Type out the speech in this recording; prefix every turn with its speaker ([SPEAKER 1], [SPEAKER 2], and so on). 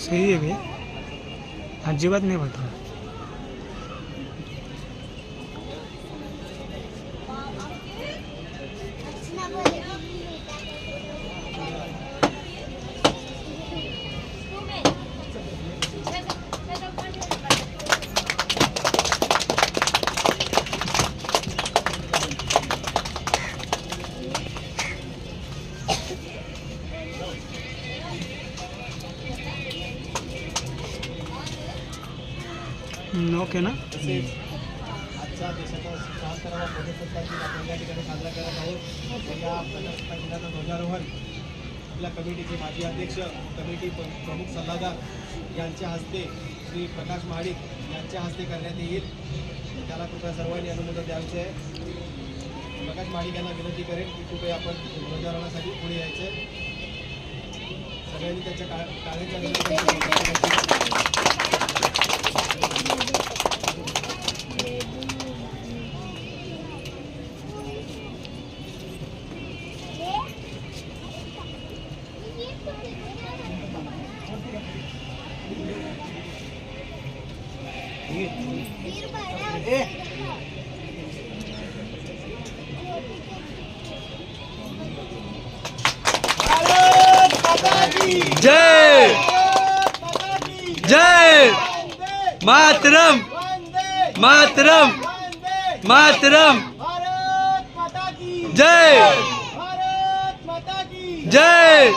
[SPEAKER 1] सही आहे भैया, अजिबात नाही भटका. ओके ना.
[SPEAKER 2] तसेच आजचा देशाचा 76वा प्रजासत्ताक दिन आपण या ठिकाणी साजरा करत आहोत. या प्रजासत्ताक दिनाचं ध्वजारोहण आपल्या कमिटीचे माजी अध्यक्ष, कमिटी प्रमुख सल्लागार यांच्या हस्ते श्री प्रकाश महाडिक यांच्या हस्ते करण्यात येईल. त्याला कृपया सर्वांनी अनुमोदन द्यायचे आहे. प्रकाश महाडिक यांना विनंती करेन की कृपया आपण ध्वजारोहणासाठी पुढे यायचे. सगळ्यांनी त्याच्या टाळ्यांच्या
[SPEAKER 3] जय जय मातरम मातरम मातरम जय जय